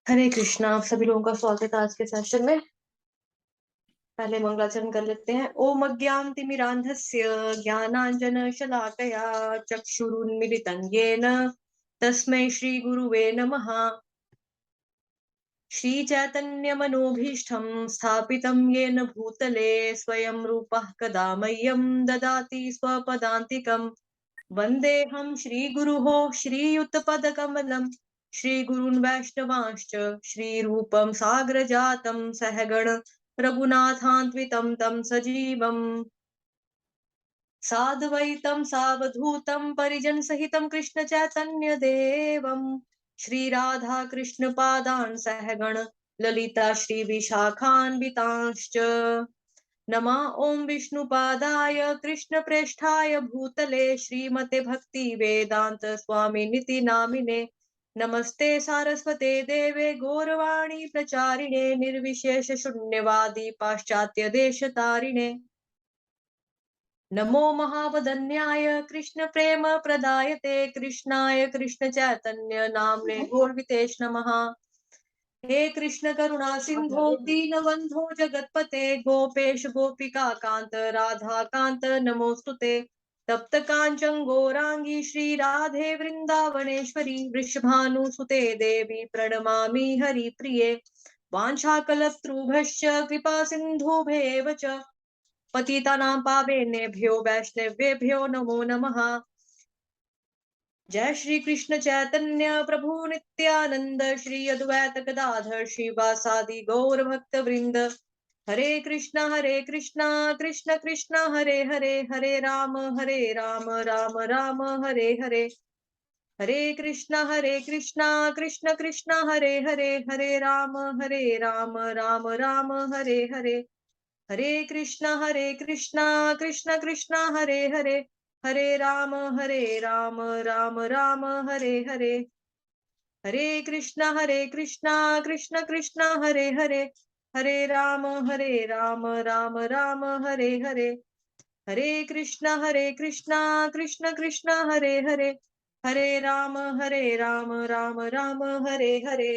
हरे कृष्णा। आप सभी लोगों का स्वागत है आज के सेशन में। पहले मंगलाचरण कर लेते हैं। ओम अज्ञानतिमिरान्धस्य ज्ञानांजन शलाकया चक्षुरुन्मीलितं येन तस्मै श्री गुरुवे नमः। श्री चैतन्य मनोभीष्टं स्थापितं येन भूतले स्वयं रूपः कदा मह्यं ददाति स्वपदान्तिकम्। वन्देऽहं श्रीगुरुः श्रीयुतपदकमलं श्रीगुरून् वैष्णवांश्च श्रीरूपं साग्रजातं सहगण रघुनाथान्वितं तं सजीवम् साद्वैतं सावधूतं परिजनसहितं कृष्ण चैतन्य देवं श्रीराधा कृष्ण पादान् सहगण ललिता श्री विशाखान्वितांश्च नमः ओम विष्णुपादाय कृष्णप्रेष्ठाय भूतले श्रीमते भक्ति वेदांत स्वामिनिति नामिने नमस्ते सारस्वते देवे गौरवाणी प्रचारिणे निर्विशेष शून्यवादी पाश्चात्य देशतारिणे नमो महावदन्याय कृष्ण प्रेम प्रदायते कृष्णाय कृष्ण चैतन्य नाम्ने गौरवितेश नमः। हे कृष्ण करुणा सिंधो दीनबंधो जगतपते गोपेश गोपिका कांत राधा कांत नमोस्तुते तप्त कांचन गौरांगी श्री राधे वृंदावनेश्वरी वृषभानुसुते देवी प्रणमामि हरिप्रिये वाञ्छाकलतृभ्यश्च कृपा सिन्धुभ्येव च पतितानां पावनेभ्यो वैष्णवेभ्यो नमो नमः। जय श्री कृष्ण चैतन्य प्रभु नित्यानंद श्री अद्वैत गदाधर श्रीवासादि गौर भक्त वृंद हरे कृष्णा कृष्ण कृष्ण हरे हरे हरे राम राम राम हरे हरे हरे कृष्णा कृष्ण कृष्ण हरे हरे हरे राम राम राम हरे हरे हरे कृष्णा कृष्ण कृष्ण हरे हरे हरे राम राम राम हरे हरे हरे कृष्णा कृष्ण कृष्ण हरे हरे हरे राम राम राम हरे हरे हरे कृष्णा कृष्ण कृष्ण हरे हरे हरे राम राम राम हरे हरे।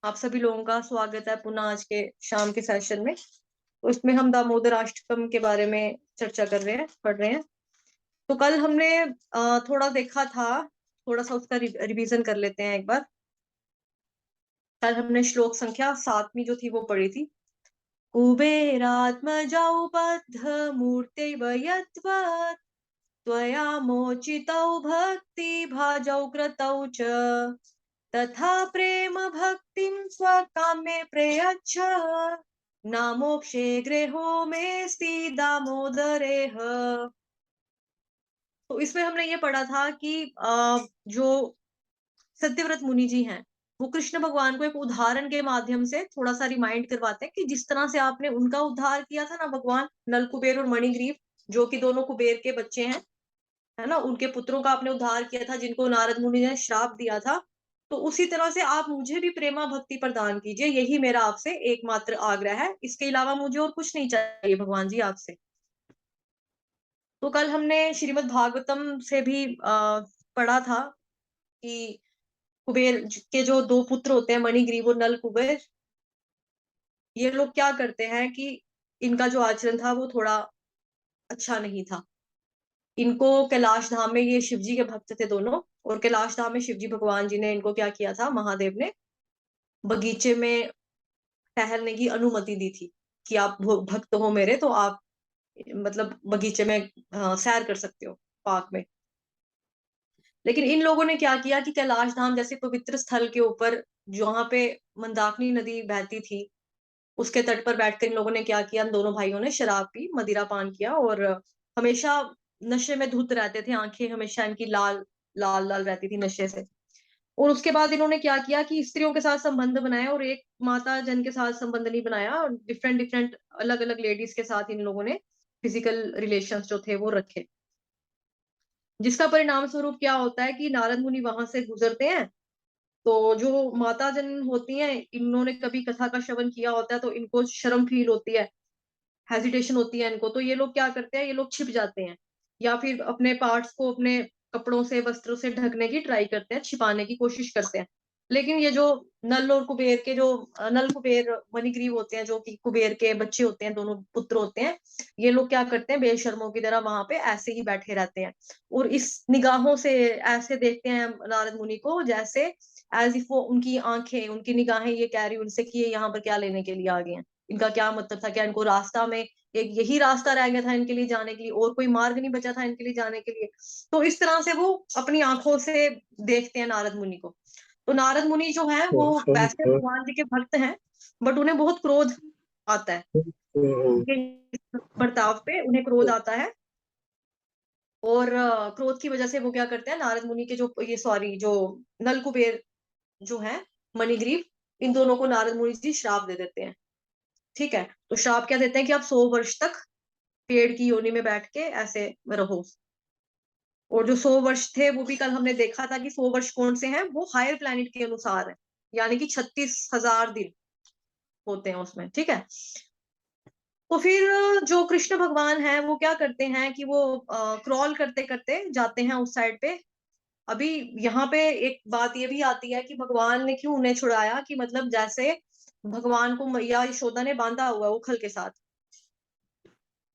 आप सभी लोगों का स्वागत है पुनः आज के शाम के सेशन में। उसमें हम दामोदर अष्टकम के बारे में चर्चा कर रहे हैं, पढ़ रहे हैं। तो कल हमने थोड़ा देखा था, थोड़ा सा उसका रिवीजन कर लेते हैं एक बार। कल हमने श्लोक संख्या 7वीं जो थी वो पढ़ी थी। कुबेरात्मजौ बद्ध मूर्तिव यद्वत् त्वया मोचितौ भक्ति भाजौ कृतौ च तथा प्रेम भक्तिं स्वकाम्ये प्रयच्छ नामोक्षे गृहो में स्थित दामोदरेह। तो इसमें हमने ये पढ़ा था कि जो सत्यव्रत मुनि जी हैं वो कृष्ण भगवान को एक उदाहरण के माध्यम से थोड़ा सा रिमाइंड करवाते हैं कि जिस तरह से आपने उनका उद्धार किया था ना, भगवान नल कुबेर और मणिग्रीव जो कि दोनों कुबेर के बच्चे हैं, है ना, उनके पुत्रों का आपने उद्धार किया था जिनको नारद मुनि ने श्राप दिया था। तो उसी तरह से आप मुझे भी प्रेमा भक्ति प्रदान कीजिए, यही मेरा आपसे एकमात्र आग्रह है। इसके अलावा मुझे और कुछ नहीं चाहिए भगवान जी आपसे। तो कल हमने श्रीमद् भागवतम से भी पढ़ा था कि कुबेर के जो दो पुत्र होते हैं मणिग्रीव और नल कुबेर, ये लोग क्या करते हैं कि इनका जो आचरण था वो थोड़ा अच्छा नहीं था। इनको कैलाश धाम में, ये शिव जी के भक्त थे दोनों, और कैलाश धाम में शिव जी भगवान जी ने इनको क्या किया था, महादेव ने बगीचे में टहलने की अनुमति दी थी कि आप भक्त हो मेरे तो आप मतलब बगीचे में सैर कर सकते हो, पार्क में। लेकिन इन लोगों ने क्या किया कि कैलाश धाम जैसे पवित्र स्थल के ऊपर जहाँ पे मंदाकिनी नदी बहती थी उसके तट पर बैठकर इन लोगों ने क्या किया, इन दोनों भाइयों ने शराब पी, मदिरा पान किया और हमेशा नशे में धुत रहते थे। आंखें हमेशा इनकी लाल लाल लाल रहती थी नशे से। और उसके बाद इन्होंने क्या किया कि स्त्रियों के साथ संबंध बनाया और एक माता जन के साथ संबंध नहीं बनाया, और डिफरेंट डिफरेंट अलग अलग लेडीज के साथ इन लोगों ने फिजिकल रिलेशंस जो थे वो रखे, जिसका परिणाम स्वरूप क्या होता है कि नारद मुनि वहां से गुजरते हैं। तो जो माता जन होती हैं, इन्होंने कभी कथा का श्रवण किया होता है तो इनको शर्म फील होती है, हेजिटेशन होती है इनको। तो ये लोग क्या करते हैं, ये लोग छिप जाते हैं या फिर अपने पार्ट्स को अपने कपड़ों से वस्त्रों से ढकने की ट्राई करते हैं, छिपाने की कोशिश करते हैं। लेकिन ये जो नल और कुबेर के जो नल कुबेर मणिग्रीव होते हैं, जो कि कुबेर के बच्चे होते हैं, दोनों पुत्र होते हैं, ये लोग क्या करते हैं, बेशर्मों की तरह वहां पे ऐसे ही बैठे रहते हैं और इस निगाहों से ऐसे देखते हैं नारद मुनि को, जैसे एज इफ वो उनकी आंखें, उनकी निगाहें ये कह रही उनसे कि ये यहाँ पर क्या लेने के लिए आ गए हैं, इनका क्या मतलब था, क्या इनको रास्ता में एक यही रास्ता रह गया था इनके लिए जाने के लिए, और कोई मार्ग नहीं बचा था इनके लिए जाने के लिए। तो इस तरह से वो अपनी आंखों से देखते हैं नारद मुनि को। तो नारद मुनि जो है वो वैसे भगवान जी के भक्त हैं, बट उन्हें बहुत क्रोध आता है, उनके बर्ताव पे उन्हें क्रोध आता है। और क्रोध की वजह से वो क्या करते हैं, नारद मुनि के जो ये सॉरी जो नल कुबेर जो है मणिग्रीव, इन दोनों को नारद मुनि जी श्राप दे देते हैं। ठीक है, तो श्राप क्या देते हैं कि आप 100 वर्ष तक पेड़ की योनि में बैठ के ऐसे रहो। और जो 100 वर्ष थे वो भी कल हमने देखा था कि 100 वर्ष कौन से हैं, वो हायर प्लैनेट के अनुसार है, यानी कि 36,000 दिन होते हैं उसमें। ठीक है, तो फिर जो कृष्ण भगवान है वो क्या करते हैं कि वो क्रॉल करते करते जाते हैं उस साइड पे। अभी यहाँ पे एक बात ये भी आती है कि भगवान ने क्यों उन्हें छुड़ाया, कि मतलब जैसे भगवान को मैया यशोदा ने बांधा हुआ है उखल के साथ,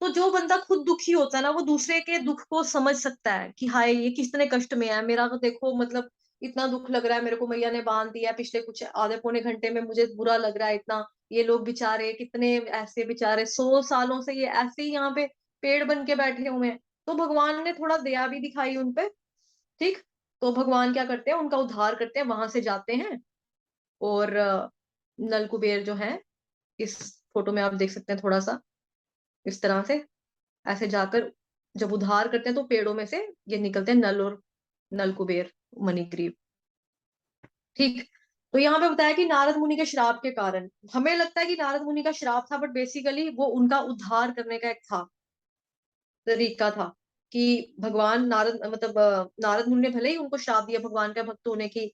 तो जो बंदा खुद दुखी होता है ना, वो दूसरे के दुख को समझ सकता है कि हाय ये कितने कष्ट में है, मेरा तो देखो मतलब इतना दुख लग रहा है, मेरे को मैया ने बांध दिया पिछले कुछ आधे पौने घंटे में, मुझे बुरा लग रहा है इतना। ये लोग बेचारे कितने ऐसे बेचारे 100 सालों से ये ऐसे ही यहाँ पे पेड़ बन के बैठे हुए हैं। तो भगवान ने थोड़ा दया भी दिखाई उनपे। ठीक, तो भगवान क्या करते हैं, उनका उद्धार करते हैं, वहां से जाते हैं। और नल कुबेर जो है, इस फोटो में आप देख सकते हैं थोड़ा सा इस तरह से ऐसे जाकर जब उद्धार करते हैं तो पेड़ों में से ये निकलते हैं नल और नल कुबेर मणिग्रीव। ठीक, तो यहाँ पे बताया कि नारद मुनि के श्राप के कारण, हमें लगता है कि नारद मुनि का श्राप था, बट बेसिकली वो उनका उद्धार करने का एक था, तरीका था। कि भगवान नारद मतलब नारद मुनि ने भले ही उनको श्राप दिया भगवान का भक्त होने की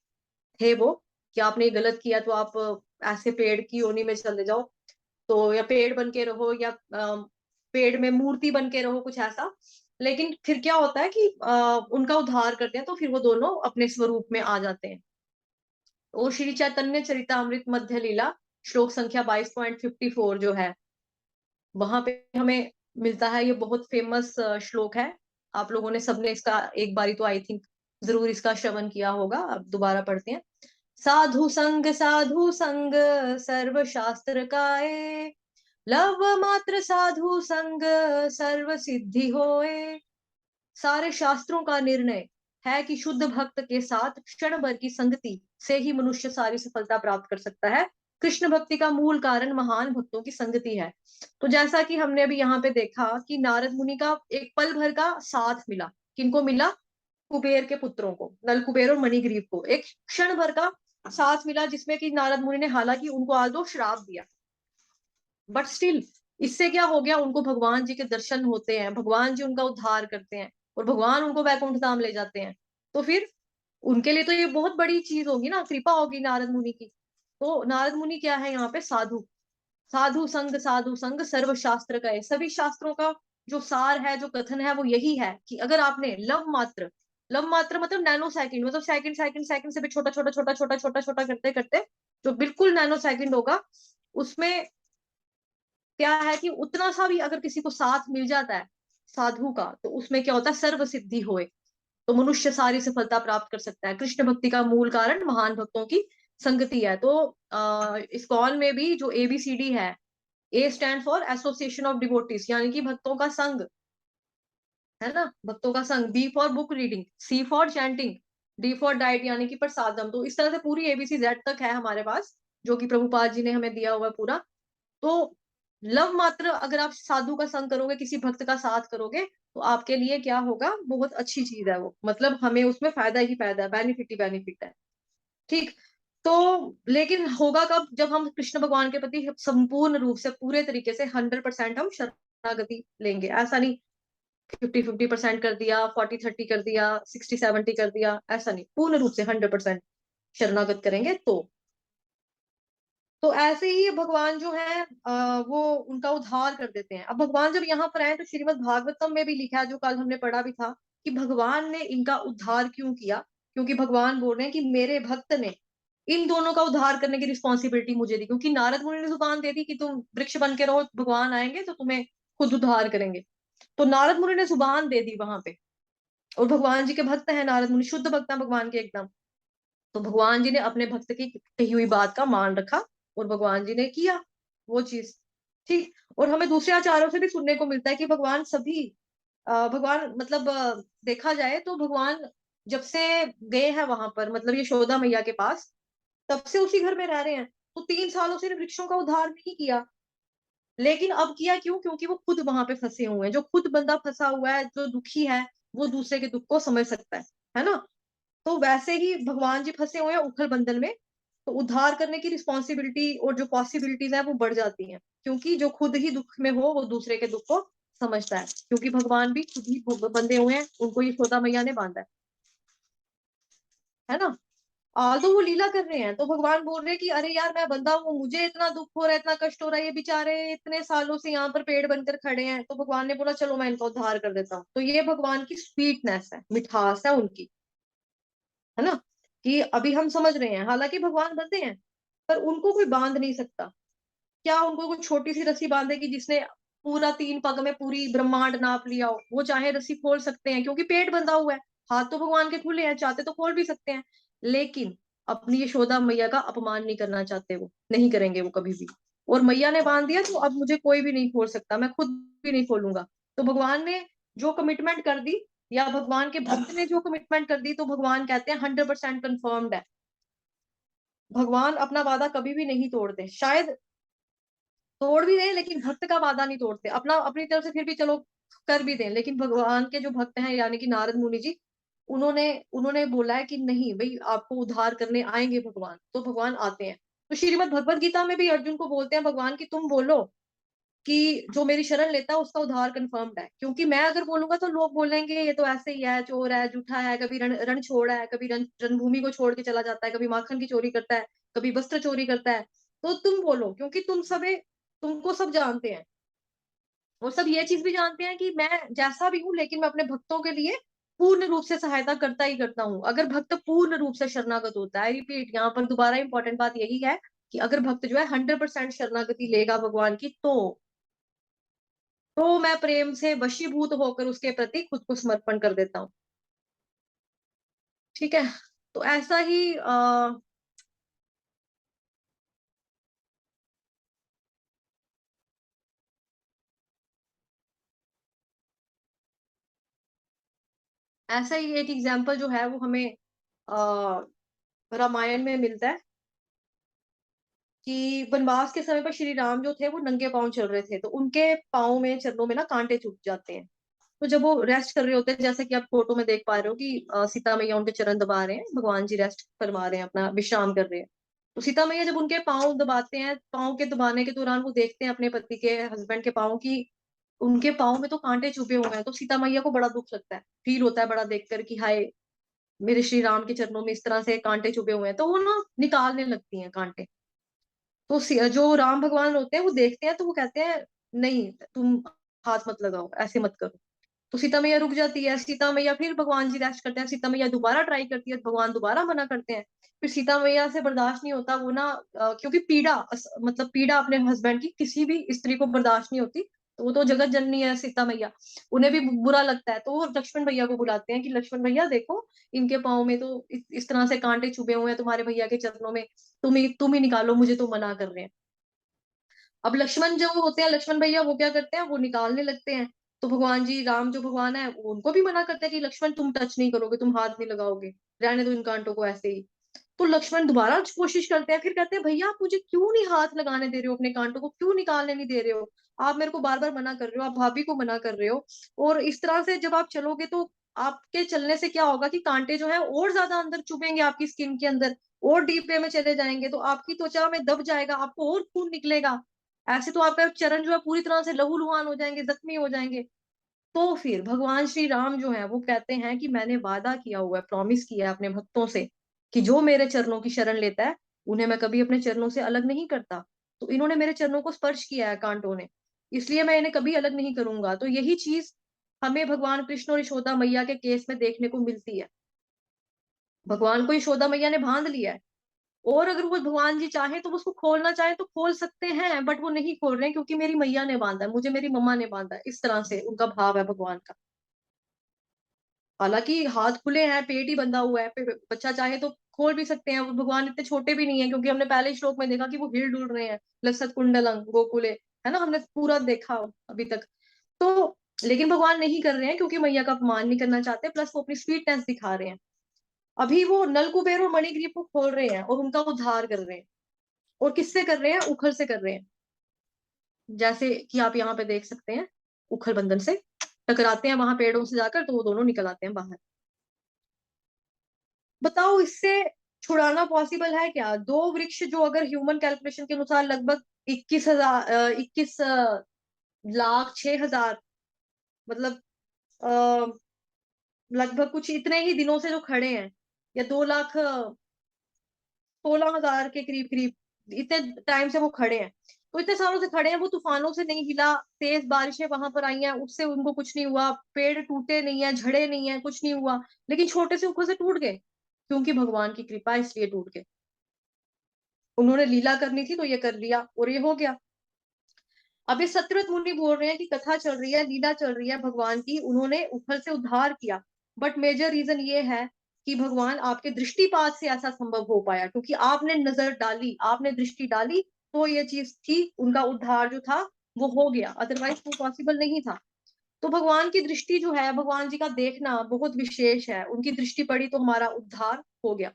थे वो, कि आपने ये गलत किया तो आप ऐसे पेड़ की योनि में चले जाओ, तो या पेड़ बन के रहो, या पेड़ में मूर्ति बन के रहो, कुछ ऐसा। लेकिन फिर क्या होता है कि उनका उद्धार करते हैं तो फिर वो दोनों अपने स्वरूप में आ जाते हैं। और श्री चैतन्य चरितामृत मध्य लीला श्लोक संख्या 22.54 जो है, वहां पे हमें मिलता है, ये बहुत फेमस श्लोक है। आप लोगों ने सबने इसका एक बारी तो आई थिंक जरूर इसका श्रवण किया होगा, अब दोबारा पढ़ते हैं। साधु संग सर्व शास्त्र काय, लव मात्र साधु संग सर्व सिद्धि होए। सारे शास्त्रों का निर्णय है कि शुद्ध भक्त के साथ क्षण भर की संगति से ही मनुष्य सारी सफलता प्राप्त कर सकता है। कृष्ण भक्ति का मूल कारण महान भक्तों की संगति है। तो जैसा कि हमने अभी यहाँ पे देखा कि नारद मुनि का एक पल भर का साथ मिला, किनको मिला, कुबेर के पुत्रों को, नल कुबेर और मणिग्रीव को एक क्षण भर का साथ मिला, जिसमें कि नारद मुनि ने हालांकि उनको आज दो श्राप दिया, बट स्टिल इससे क्या हो गया, उनको भगवान जी के दर्शन होते हैं, भगवान जी उनका उद्धार करते हैं और भगवान उनको वैकुंठ धाम ले जाते हैं। तो फिर उनके लिए तो ये बहुत बड़ी चीज होगी ना, कृपा होगी नारद मुनि की। तो नारद मुनि क्या है यहाँ पे, साधु। साधु संग सर्व शास्त्र का है, सभी शास्त्रों का जो सार है, जो कथन है, वो यही है कि अगर आपने लव मात्र मतलब नैनो सेकंड, मतलब सेकंड सेकंड सेकंड से भी छोटा छोटा छोटा छोटा छोटा छोटा करते करते जो बिल्कुल नैनो सेकंड होगा, उसमें क्या है कि उतना सा भी अगर किसी को साथ मिल जाता है साधु का, तो उसमें क्या होता है, सर्व सिद्धि होए, तो मनुष्य सारी सफलता प्राप्त कर सकता है। कृष्ण भक्ति का मूल कारण महान भक्तों की संगति है। तो इस्कॉन में भी जो एबीसीडी है, A stand for association of devotees, यानी कि भक्तों का संघ, है ना, भक्तों का संघ। B for book reading, C for chanting, D for diet यानी कि प्रसादम। तो इस तरह से पूरी एबीसी जेड तक है हमारे पास, जो कि प्रभुपाद जी ने हमें दिया हुआ है पूरा। तो लव मात्र अगर आप साधु का संग करोगे, किसी भक्त का साथ करोगे, तो आपके लिए क्या होगा, बहुत अच्छी चीज है वो, मतलब हमें उसमें फायदा ही फायदा है, बेनिफिट ही बेनिफिट है। ठीक, तो लेकिन होगा कब, जब हम कृष्ण भगवान के प्रति संपूर्ण रूप से पूरे तरीके से 100% हम शरणागति लेंगे। ऐसा नहीं 50-50% कर दिया, 40-30 कर दिया, 60-70 कर दिया, ऐसा नहीं, पूर्ण रूप से 100% शरणागत करेंगे तो ऐसे ही भगवान जो है वो उनका उद्धार कर देते हैं। अब भगवान जब यहाँ पर आए तो श्रीमद् भागवतम में भी लिखा है, जो कल हमने पढ़ा भी था, कि भगवान ने इनका उद्धार क्यों किया, क्योंकि भगवान बोल रहे हैं कि मेरे भक्त ने इन दोनों का उद्धार करने की रिस्पॉन्सिबिलिटी मुझे दी, क्योंकि नारद मुनि ने जुबान दे दी कि तुम वृक्ष बन के रहो, भगवान आएंगे तो तुम्हें खुद उद्धार करेंगे। तो नारद मुनि ने जुबान दे दी वहां पे, और भगवान जी के भक्त हैं नारद मुनि, शुद्ध भक्त हैं भगवान के एकदम। तो भगवान जी ने अपने भक्त की कही हुई बात का मान रखा, और भगवान जी ने किया वो चीज। ठीक। और हमें दूसरे आचार्यों से भी सुनने को मिलता है कि भगवान सभी भगवान मतलब देखा जाए तो भगवान जब से गए हैं वहां पर, मतलब यशोदा मैया के पास, तब से उसी घर में रह रहे हैं। तो 3 सालों से वृक्षों का उद्धार नहीं किया, लेकिन अब किया क्यों? क्योंकि वो खुद वहां पे फंसे हुए हैं। जो खुद बंदा फंसा हुआ है, जो दुखी है, वो दूसरे के दुख को समझ सकता है ना। तो वैसे ही भगवान जी फंसे हुए हैं उथल बंधन में, तो उद्धार करने की रिस्पॉन्सिबिलिटी और जो पॉसिबिलिटीज है वो बढ़ जाती हैं, क्योंकि जो खुद ही दुख में हो वो दूसरे के दुख को समझता है, क्योंकि भगवान भी खुद ही बंधे हुए हैं, उनको ये यशोदा मैया ने बांधा है ना। तो वो लीला कर रहे हैं, तो भगवान बोल रहे हैं कि अरे यार मैं बंदा हूँ, मुझे इतना दुख हो रहा है, इतना कष्ट हो रहा है, ये बेचारे इतने सालों से यहाँ पर पेड़ बनकर खड़े हैं। तो भगवान ने बोला चलो मैं इनका उद्धार कर देता हूँ। तो ये भगवान की स्वीटनेस है, मिठास है उनकी, है ना, कि अभी हम समझ रहे हैं, हालांकि भगवान बंदे हैं, पर उनको कोई बांध नहीं सकता। क्या उनको कोई छोटी सी रस्सी बांधेगी जिसने पूरा 3 पग में पूरी ब्रह्मांड नाप लिया हो? वो चाहे रस्सी खोल सकते हैं, क्योंकि पेट बंधा हुआ है। हाथ तो भगवान के खुले हैं, चाहते तो खोल भी सकते हैं, लेकिन अपनी यशोदा मैया का अपमान नहीं करना चाहते, वो नहीं करेंगे वो कभी भी। और मैया ने बांध दिया तो अब मुझे कोई भी नहीं खोल सकता, मैं खुद भी नहीं खोलूंगा। तो भगवान ने जो कमिटमेंट कर दी, या भगवान के भक्त ने जो कमिटमेंट कर दी, तो भगवान कहते हैं 100% कन्फर्म्ड है। भगवान अपना वादा कभी भी नहीं तोड़ते, शायद तोड़ भी दें लेकिन भक्त का वादा नहीं तोड़ते, अपना अपनी तरफ से फिर भी चलो कर भी दें, लेकिन भगवान के जो भक्त हैं यानी कि नारद मुनि जी, उन्होंने उन्होंने बोला है कि नहीं भाई, आपको उद्धार करने आएंगे भगवान, तो भगवान आते हैं। तो श्रीमद् भगवत गीता में भी अर्जुन को बोलते हैं भगवान कि तुम बोलो कि जो मेरी शरण लेता है उसका उद्धार कंफर्म्ड है, क्योंकि मैं अगर बोलूंगा तो लोग बोलेंगे ये तो ऐसे ही है, चोर है, झूठा है, कभी रण रण छोड़ा है, कभी रणभूमि को छोड़ के चला जाता है, कभी माखन की चोरी करता है, कभी वस्त्र चोरी करता है। तो तुम बोलो, क्योंकि तुमको सब जानते हैं, और सब ये चीज भी जानते हैं कि मैं जैसा भी हूँ, लेकिन मैं अपने भक्तों के लिए पूर्ण रूप से सहायता करता ही करता हूँ, अगर भक्त पूर्ण रूप से शरणागत होता है। रिपीट, यहाँ पर दोबारा इंपॉर्टेंट बात यही है कि अगर भक्त जो है 100% शरणागति लेगा भगवान की, तो मैं प्रेम से वशीभूत होकर उसके प्रति खुद को समर्पण कर देता हूँ। ठीक है। तो ऐसा ही ऐसा ही एक एग्जाम्पल जो है वो हमें रामायण में मिलता है कि वनवास के समय पर श्री राम जो थे वो नंगे पांव चल रहे थे, तो उनके पाँव में, चरणों में ना कांटे चुभ जाते हैं। तो जब वो रेस्ट कर रहे होते हैं, जैसे कि आप फोटो में देख पा रहे हो कि सीता मैया उनके चरण दबा रहे हैं, भगवान जी रेस्ट फरमा रहे हैं, अपना विश्राम कर रहे हैं। तो सीता मैया जब उनके पाँव दबाते हैं, पाँव के दबाने के दौरान वो देखते हैं अपने पति के, हस्बैंड के पाँव की, उनके पाँव में तो कांटे चुभे हुए हैं। तो सीता मैया को बड़ा दुख लगता है, फील होता है बड़ा देखकर कि हाय, मेरे श्री राम के चरणों में इस तरह से कांटे चुभे हुए हैं। तो वो ना निकालने लगती हैं कांटे। तो जो राम भगवान होते हैं वो देखते हैं, तो वो कहते हैं नहीं, तुम हाथ मत लगाओ, ऐसे मत करो। तो सीता मैया रुक जाती है, सीता मैया फिर भगवान जी रेस्ट करते हैं, सीता मैया दोबारा ट्राई करती है, भगवान दोबारा मना करते हैं। फिर सीता मैया से बर्दाश्त नहीं होता, वो ना क्योंकि पीड़ा मतलब पीड़ा अपने हस्बैंड की किसी भी स्त्री को बर्दाश्त नहीं होती। तो वो तो जगत जननी है सीता मैया, उन्हें भी बुरा लगता है। तो वो लक्ष्मण भैया को बुलाते हैं कि लक्ष्मण भैया देखो, इनके पाँव में तो इस तरह से कांटे चुभे हुए हैं तुम्हारे भैया के चरणों में, तुम ही निकालो, मुझे तो मना कर रहे हैं। अब लक्ष्मण जो होते हैं, लक्ष्मण भैया, वो क्या करते हैं, वो निकालने लगते हैं। तो भगवान जी, राम जो भगवान है, वो उनको भी मना करते हैं कि लक्ष्मण तुम टच नहीं करोगे, तुम हाथ नहीं लगाओगे, रहने दो इन कांटों को ऐसे ही। तो लक्ष्मण दोबारा कोशिश करते हैं, फिर कहते हैं भैया आप मुझे क्यों नहीं हाथ लगाने दे रहे हो, अपने कांटों को क्यों निकालने नहीं दे रहे हो, आप मेरे को बार बार मना कर रहे हो, आप भाभी को मना कर रहे हो। और इस तरह से जब आप चलोगे तो आपके चलने से क्या होगा कि कांटे जो है और ज्यादा अंदर चुभेंगे आपकी स्किन के अंदर, और डीप वे में चले जाएंगे, तो आपकी त्वचा में दब जाएगा, आपको और खून निकलेगा। ऐसे तो आपका चरण जो है पूरी तरह से लहूलुहान हो जाएंगे, जख्मी हो जाएंगे। तो फिर भगवान श्री राम जो है वो कहते हैं कि मैंने वादा किया हुआ है, प्रॉमिस किया है अपने भक्तों से कि जो मेरे चरणों की शरण लेता है उन्हें मैं कभी अपने चरणों से अलग नहीं करता। तो इन्होंने मेरे चरणों को स्पर्श किया है कांटों ने, इसलिए मैं इन्हें कभी अलग नहीं करूंगा। तो यही चीज हमें भगवान कृष्ण और यशोदा मैया के केस में देखने को मिलती है। भगवान को यशोदा मैया ने बांध लिया है, और अगर वो भगवान जी चाहे तो वो उसको खोलना चाहे तो खोल सकते हैं, बट वो नहीं खोल रहे हैं क्योंकि मेरी मैया ने बांधा है, मुझे मेरी मम्मा ने बांधा है, इस तरह से उनका भाव है भगवान का। हालांकि हाथ खुले हैं, पेट ही बंधा हुआ है, बच्चा चाहे तो खोल भी सकते हैं, वो भगवान इतने छोटे भी नहीं है, क्योंकि हमने पहले श्लोक में देखा कि वो हिल डुल रहे हैं, लसत कुंडलम गोकुले, है ना, हमने पूरा देखा अभी तक। तो लेकिन भगवान नहीं कर रहे हैं क्योंकि मैया का अपमान नहीं करना चाहते, प्लस वो अपनी स्वीटनेस दिखा रहे हैं। अभी वो नल कुबेर और मणिग्रीव को खोल रहे हैं और उनका उद्धार कर रहे हैं। और किससे कर रहे हैं? उखल से कर रहे हैं, जैसे कि आप यहाँ पे देख सकते हैं, उखल बंधन से टकराते हैं वहां पेड़ों से जाकर, तो वो दोनों निकल आते हैं बाहर। बताओ इससे छुड़ाना पॉसिबल है क्या? दो वृक्ष जो अगर ह्यूमन कैलकुलेशन के अनुसार लगभग 21,00,000 मतलब लगभग कुछ इतने ही दिनों से जो खड़े हैं, या 2,16,000 के करीब करीब इतने टाइम से वो खड़े हैं, तो इतने सालों से खड़े हैं, वो तूफानों से नहीं हिला, तेज बारिशें वहां पर आई हैं उससे उनको कुछ नहीं हुआ, पेड़ टूटे नहीं है, झड़े नहीं है, कुछ नहीं हुआ, लेकिन छोटे से ऊपर से टूट गए, क्योंकि भगवान की कृपा है, इसलिए टूट गए। उन्होंने लीला करनी थी तो ये कर लिया और ये हो गया। अभी सत्यव्रत मुनि बोल रहे हैं कि कथा चल रही है, लीला चल रही है भगवान की, उन्होंने उथल से उद्धार किया, बट मेजर रीजन ये है कि भगवान आपके दृष्टिपात से ऐसा संभव हो पाया, क्योंकि आपने नजर डाली, आपने दृष्टि डाली, तो ये चीज थी, उनका उद्धार जो था वो हो गया, अदरवाइज वो पॉसिबल नहीं था। तो भगवान की दृष्टि जो है, भगवान जी का देखना बहुत विशेष है, उनकी दृष्टि पड़ी तो हमारा उद्धार हो गया।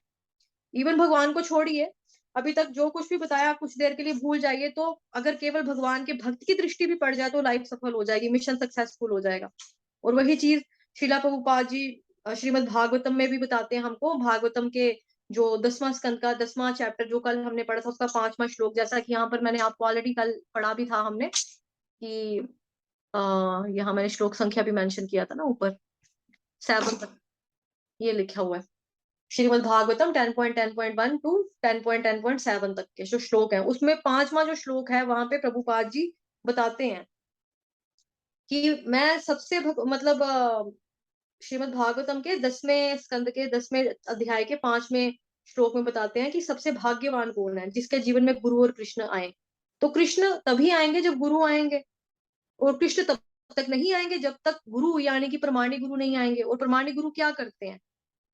इवन भगवान को छोड़िए, अभी तक जो कुछ भी बताया कुछ देर के लिए भूल जाइए, तो अगर केवल भगवान के भक्त की दृष्टि भी पड़ जाए तो लाइफ सफल हो जाएगी, मिशन सक्सेसफुल हो जाएगा। और वही चीज शिला प्रभुपाद जी श्रीमद् भागवतम में भी बताते हैं हमको, भागवतम के जो 10वां स्कंद का 10वां चैप्टर जो कल हमने पढ़ा था, उसका 5वां श्लोक, जैसा कि यहाँ पर मैंने आपको ऑलरेडी कल पढ़ा भी था हमने कि यहाँ मैंने श्लोक संख्या भी मेंशन किया था ना ऊपर, 7 तक ये लिखा हुआ है, श्रीमद् भागवतम 10.10.1 टू 10.10.7 तक के जो श्लोक है, उसमें 5वां जो श्लोक है वहां पे प्रभुपाद जी बताते हैं कि मैं सबसे मतलब श्रीमद् भागवतम के 10वें स्कंद के 10वें अध्याय के 5वें श्लोक में बताते हैं कि सबसे भाग्यवान कौन है, जिसके जीवन में गुरु और कृष्ण आए। तो कृष्ण तभी आएंगे जब गुरु आएंगे, और कृष्ण तब तक नहीं आएंगे जब तक गुरु यानी कि प्रमाणिक गुरु नहीं आएंगे। और प्रमाणिक गुरु क्या करते हैं?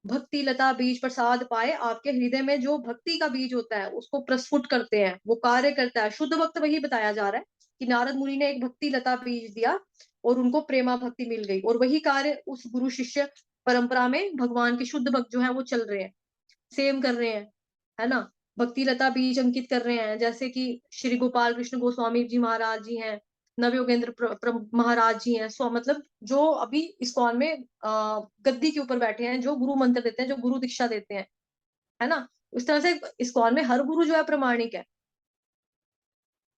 भक्ति लता बीज प्रसाद पाए, आपके हृदय में जो भक्ति का बीज होता है उसको प्रस्फुट करते हैं, वो कार्य करता है। शुद्ध भक्त वही बताया जा रहा है कि नारद मुनि ने एक भक्ति लता बीज दिया और उनको प्रेमा भक्ति मिल गई, और वही कार्य उस गुरु शिष्य परंपरा में भगवान के शुद्ध भक्त जो है वो चल रहे हैं, सेम कर रहे हैं, है ना, भक्ति लता बीज अंकित कर रहे हैं। जैसे कि श्री गोपाल कृष्ण गोस्वामी जी महाराज जी हैं, नवयोगेंद्र महाराज जी हैं, सो मतलब जो अभी इस्कॉन में गद्दी के ऊपर बैठे हैं, जो गुरु मंत्र देते हैं, जो गुरु दीक्षा देते हैं, है ना। इस तरह से इस्कॉन में हर गुरु जो है प्रमाणिक है।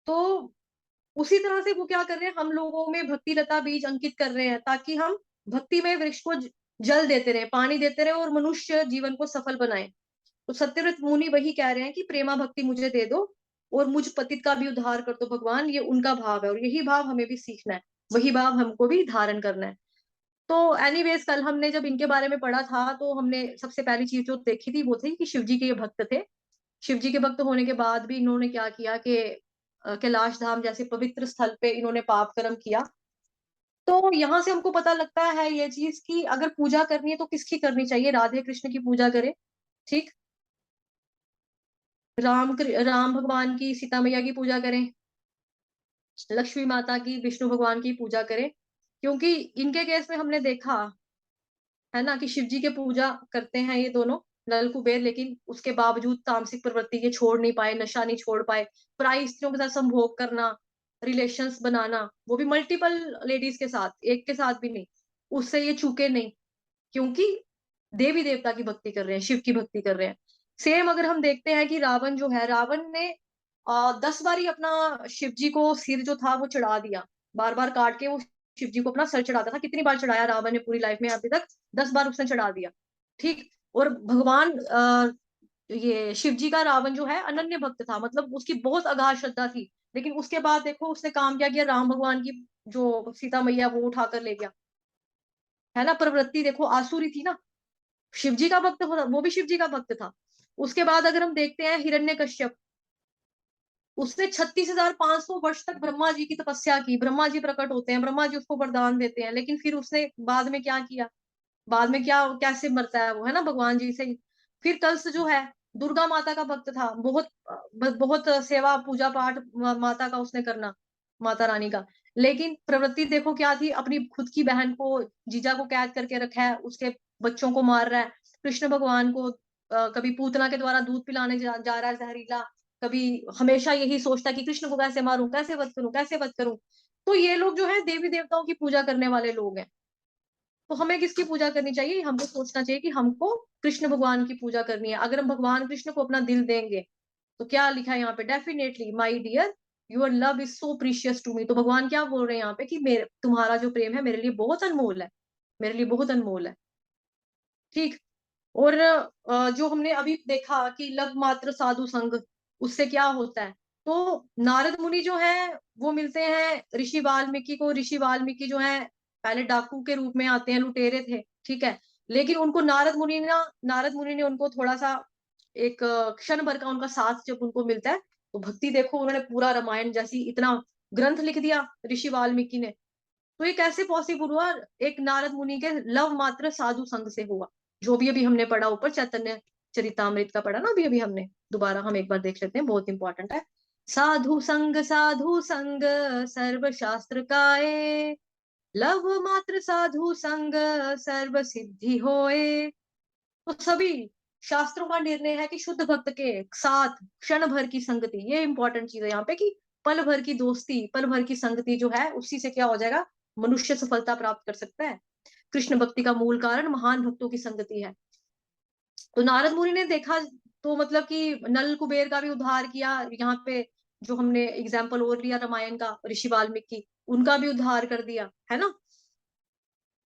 तो उसी तरह से वो क्या कर रहे हैं, हम लोगों में भक्ति लता बीज अंकित कर रहे हैं, ताकि हम भक्ति में वृक्ष को जल देते रहे, पानी देते रहे, और मनुष्य जीवन को सफल बनाए। तो सत्यव्रत मुनि वही कह रहे हैं कि प्रेमा भक्ति मुझे दे दो और मुझ पतित का भी उद्धार कर दो भगवान, ये उनका भाव है और यही भाव हमें भी सीखना है, वही भाव हमको भी धारण करना है। तो एनीवेज कल हमने जब इनके बारे में पढ़ा था, तो हमने सबसे पहली चीज जो देखी थी वो थी कि शिव जी के ये भक्त थे। शिव जी के भक्त होने के बाद भी इन्होंने क्या किया कि कैलाश धाम जैसे पवित्र स्थल पे इन्होंने पाप कर्म किया। तो यहाँ से हमको पता लगता है ये चीज कि अगर पूजा करनी है तो किसकी करनी चाहिए? राधे कृष्ण की पूजा करें, ठीक, राम भगवान की, सीता मैया की पूजा करें, लक्ष्मी माता की, विष्णु भगवान की पूजा करें, क्योंकि इनके केस में हमने देखा है ना कि शिव जी के पूजा करते हैं ये दोनों नल कुबेर, लेकिन उसके बावजूद तामसिक प्रवृत्ति के छोड़ नहीं पाए, नशा नहीं छोड़ पाए, पराई स्त्रियों के साथ संभोग करना, रिलेशंस बनाना, वो भी मल्टीपल लेडीज के साथ, एक के साथ भी नहीं, उससे ये चूके नहीं, क्योंकि देवी देवता की भक्ति कर रहे हैं, शिव की भक्ति कर रहे हैं। सेम अगर हम देखते हैं कि रावण जो है, रावण ने 10 बार ही अपना शिव जी को सिर जो था वो चढ़ा दिया, बार बार काट के वो शिव जी को अपना सर चढ़ाता था। कितनी बार चढ़ाया रावण ने पूरी लाइफ में अभी तक? 10 बार उसने चढ़ा दिया, ठीक। और भगवान ये शिव जी का रावण जो है अनन्य भक्त था, मतलब उसकी बहुत अगाध श्रद्धा थी, लेकिन उसके बाद देखो उसने काम क्या किया, राम भगवान की जो सीता मैया वो उठाकर ले गया, है ना। प्रवृत्ति देखो आसुरी थी ना। शिव जी का भक्त हो, वो भी शिव जी का भक्त था, उसके बाद अगर हम देखते हैं हिरण्यकश्यप, उसने 36,500 वर्ष तक ब्रह्मा जी की तपस्या की। ब्रह्मा जी प्रकट होते हैं, ब्रह्मा जी उसको वरदान देते हैं, लेकिन फिर उसने बाद में क्या किया, बाद में क्या कैसे मरता है वो, है ना, भगवान जी से ही। फिर कंस जो है, दुर्गा माता का भक्त था, बहुत बहुत सेवा पूजा पाठ माता का उसने करना, माता रानी का। लेकिन प्रवृत्ति देखो क्या थी, अपनी खुद की बहन को, जीजा को कैद करके रखा है, उसके बच्चों को मार रहा है। कृष्ण भगवान को कभी पूतना के द्वारा दूध पिलाने जा रहा है जहरीला, कभी हमेशा यही सोचता है कि कृष्ण को कैसे मारूं, कैसे वध करूं, कैसे वध करूं। तो ये लोग जो है देवी देवताओं की पूजा करने वाले लोग हैं। तो हमें किसकी पूजा करनी चाहिए, हमको सोचना चाहिए कि हमको कृष्ण भगवान की पूजा करनी है। अगर हम भगवान कृष्ण को अपना दिल देंगे, तो क्या लिखा है यहाँ पे, definitely my dear your love is so precious to me. तो भगवान क्या बोल रहे हैं यहाँ पे कि मेरे तुम्हारा जो प्रेम है मेरे लिए बहुत अनमोल है, मेरे लिए बहुत अनमोल है। ठीक। और जो हमने अभी देखा कि लव मात्र साधु संग, उससे क्या होता है। तो नारद मुनि जो है वो मिलते हैं ऋषि वाल्मीकि को। ऋषि वाल्मीकि जो है पहले डाकू के रूप में आते हैं, लुटेरे थे, ठीक है। लेकिन उनको नारद मुनि ने उनको थोड़ा सा एक क्षण भर का उनका साथ जब उनको मिलता है, तो भक्ति देखो, उन्होंने पूरा रामायण जैसी इतना ग्रंथ लिख दिया ऋषि वाल्मीकि ने। तो ये कैसे पॉसिबल हुआ, एक नारद मुनि के लव मात्र साधु संग से हुआ। जो भी अभी हमने पढ़ा ऊपर चैतन्य चरितामृत का पढ़ा ना, अभी अभी हमने, दोबारा हम एक बार देख लेते हैं, बहुत इंपॉर्टेंट है। साधु संग सर्व शास्त्र काए, लव मात्र साधु संग सर्व सिद्धि होए। तो सभी शास्त्रों का निर्णय है कि शुद्ध भक्त के साथ क्षण भर की संगति, ये इंपॉर्टेंट चीज है यहाँ पे, कि पल भर की दोस्ती, पल भर की संगति जो है, उसी से क्या हो जाएगा, मनुष्य सफलता प्राप्त कर सकता है। कृष्ण भक्ति का मूल कारण महान भक्तों की संगति है। तो नारद मुनि ने देखा, तो मतलब कि नल कुबेर का भी उद्धार किया यहाँ पे। जो हमने एग्जाम्पल और लिया रामायण का, ऋषि वाल्मीकि, उनका भी उद्धार कर दिया, है ना।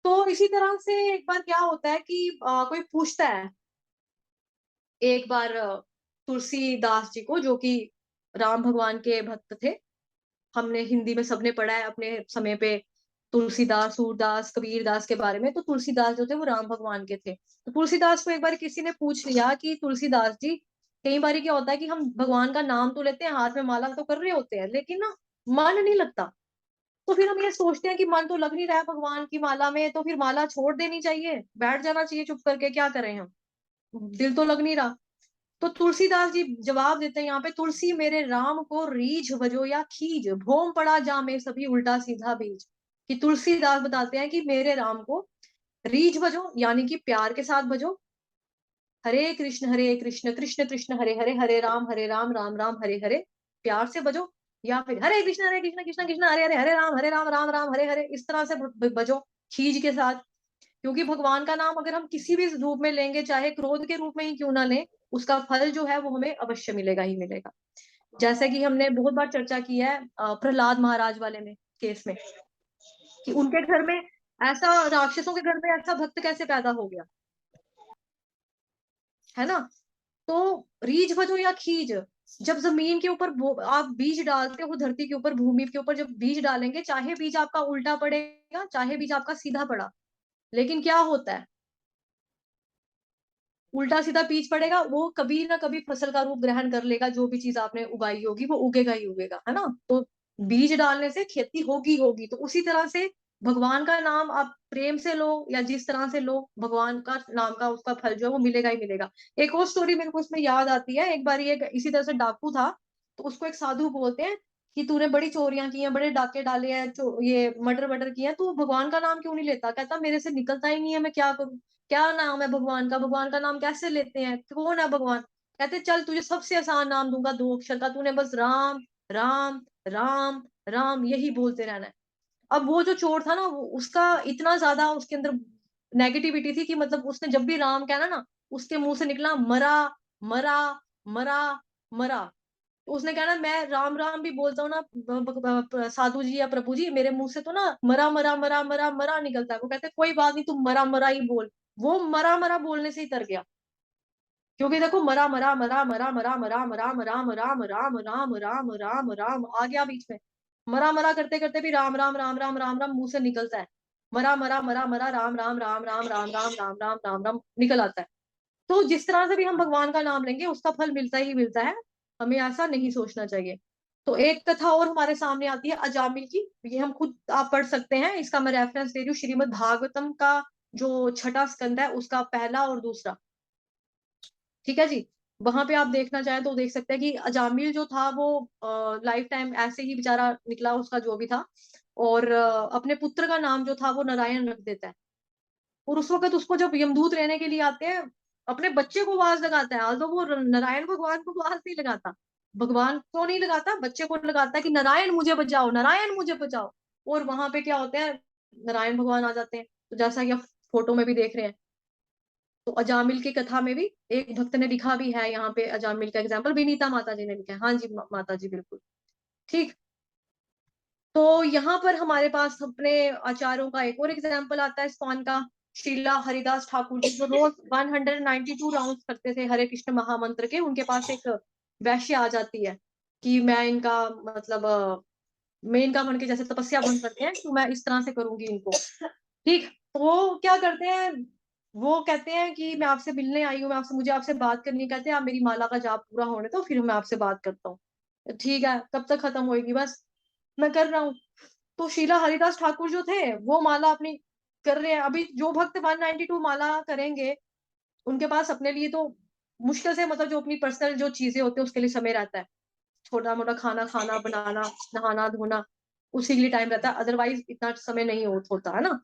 तो इसी तरह से एक बार क्या होता है कि कोई पूछता है एक बार तुलसीदास जी को, जो कि राम भगवान के भक्त थे। हमने हिंदी में सबने पढ़ा है अपने समय पे तुलसीदास, सूरदास, कबीरदास के बारे में। तो तुलसीदास जो थे वो राम भगवान के थे। तो तुलसीदास को एक बार किसी ने पूछ लिया कि तुलसीदास जी, कई बार क्या होता है कि हम भगवान का नाम तो लेते हैं, हाथ में माला तो कर रहे होते हैं, लेकिन ना मन नहीं लगता। तो फिर हम ये सोचते हैं कि मन तो लग नहीं रहा है भगवान की माला में, तो फिर माला छोड़ देनी चाहिए, बैठ जाना चाहिए चुप करके, क्या करें हम, दिल तो लग नहीं रहा। तो तुलसीदास जी जवाब देते हैं यहाँ पे, तुलसी मेरे राम को रीझ भजो या खीज, भोम पड़ा जामे सभी उल्टा सीधा बीज। कि तुलसीदास बताते हैं कि मेरे राम को रीझ भजो, यानी कि प्यार के साथ भजो, हरे कृष्ण कृष्ण कृष्ण हरे हरे, हरे राम राम राम हरे हरे, प्यार से भजो। या फिर हरे कृष्ण कृष्ण कृष्ण हरे हरे, हरे राम राम राम हरे हरे, इस तरह से भजो, खीज के साथ। क्योंकि भगवान का नाम अगर हम किसी भी रूप में लेंगे, चाहे क्रोध के रूप में ही क्यों ना लें, उसका फल जो है वो हमें अवश्य मिलेगा ही मिलेगा। जैसे कि हमने बहुत बार चर्चा की है प्रहलाद महाराज वाले में, केस में, कि उनके घर में ऐसा, राक्षसों के घर में ऐसा भक्त कैसे पैदा हो गया, है ना। तो रीछ भजो या खीज, जब जमीन के ऊपर आप बीज डालते हो, धरती के ऊपर, भूमि के ऊपर जब बीज डालेंगे, चाहे बीज आपका उल्टा पड़ेगा, चाहे बीज आपका सीधा पड़ा, लेकिन क्या होता है, उल्टा सीधा बीज पड़ेगा, वो कभी ना कभी फसल का रूप ग्रहण कर लेगा। जो भी चीज आपने उगाई होगी वो उगेगा ही उगेगा, है ना। तो बीज डालने से खेती होगी होगी। तो उसी तरह से भगवान का नाम आप प्रेम से लो या जिस तरह से लो, भगवान का नाम का उसका फल जो है वो मिलेगा ही मिलेगा। एक और स्टोरी मेरे को इसमें याद आती है। एक बार ये इसी तरह से डाकू था, तो उसको एक साधु बोलते हैं कि तूने बड़ी चोरियां की हैं, बड़े डाके डाले हैं, ये मर्डर वर्डर किया है, तू भगवान का नाम क्यों नहीं लेता। कहता मेरे से निकलता ही नहीं है, मैं क्या करूं, क्या नाम है भगवान का, भगवान का नाम कैसे लेते हैं, कौन है भगवान। कहते चल तुझे सबसे आसान नाम दूंगा, 2 अक्षर का, तूने बस राम राम राम राम यही बोलते रहना है। अब वो जो चोर था ना, वो उसका इतना ज्यादा उसके अंदर नेगेटिविटी थी कि मतलब उसने जब भी राम कहना ना, उसके मुंह से निकला मरा मरा मरा मरा। तो उसने कहना मैं राम राम भी बोलता हूँ ना साधु जी या प्रभु जी, मेरे मुंह से तो ना मरा मरा मरा मरा मरा निकलता है। वो कहते कोई बात नहीं, तुम मरा मरा ही बोल। वो मरा मरा बोलने से ही तर गया। क्योंकि देखो, मरा मरा मरा मरा मरा मरा मरा राम राम राम राम राम राम राम आ गया बीच में। मरा मरा करते करते भी राम राम राम राम राम राम मुंह से निकलता है। मरा मरा मरा मरा राम राम राम राम राम राम राम राम राम राम निकल आता है। तो जिस तरह से भी हम भगवान का नाम लेंगे उसका फल मिलता ही मिलता है, हमें ऐसा नहीं सोचना चाहिए। तो एक कथा और हमारे सामने आती है अजामिल की, ये हम खुद आप पढ़ सकते हैं, इसका मैं रेफरेंस दे रही हूँ, श्रीमद् भागवतम का जो छठा स्कंद है उसका पहला और दूसरा, ठीक है जी। वहां पे आप देखना चाहें तो देख सकते हैं कि अजामिल जो था वो लाइफ टाइम ऐसे ही बेचारा निकला, उसका जो भी था, और अपने पुत्र का नाम जो था वो नारायण रख देता है। और उस वक्त उसको जब यमदूत लेने के लिए आते हैं, अपने बच्चे को आवाज लगाता है, तो वो नारायण भगवान को आवाज नहीं लगाता, भगवान को नहीं लगाता, बच्चे को लगाता है कि नारायण मुझे बचाओ, नारायण मुझे बचाओ। और वहां पे क्या होते हैं, नारायण भगवान आ जाते हैं, तो जैसा कि आप फोटो में भी देख रहे हैं। तो अजामिल की कथा में भी एक भक्त ने लिखा भी है, यहाँ पे अजामिल का एग्जाम्पल विनीता माता जी ने लिखा है, हाँ जी माता जी बिल्कुल ठीक। तो यहाँ पर हमारे पास अपने आचार्यों का एक और एग्जाम्पल आता है इस्कॉन का, शीला हरिदास ठाकुर जी जो रोज 192 राउंड करते थे हरे कृष्ण महामंत्र के। उनके पास एक वैश्य आ जाती है कि मैं इनका मतलब मैं इनका बन के जैसे तपस्या बन करते हैं, तो मैं इस तरह से करूंगी इनको, ठीक। तो वो क्या करते हैं, वो कहते हैं कि मैं आपसे मिलने आई हूँ, मैं आपसे मुझे आपसे बात करनी है। कहते हैं आप मेरी माला का जाप पूरा होने तो फिर मैं आपसे बात करता हूँ। ठीक है, कब तक खत्म होएगी, बस मैं कर रहा हूँ। तो शीला हरिदास ठाकुर जो थे वो माला अपनी कर रहे हैं। अभी जो भक्त 192 माला करेंगे उनके पास अपने लिए तो मुश्किल से मतलब जो अपनी पर्सनल जो चीजें होती है उसके लिए समय रहता है, छोटा मोटा खाना खाना बनाना नहाना धोना, उसी के लिए टाइम रहता है, अदरवाइज इतना समय नहीं होता है ना।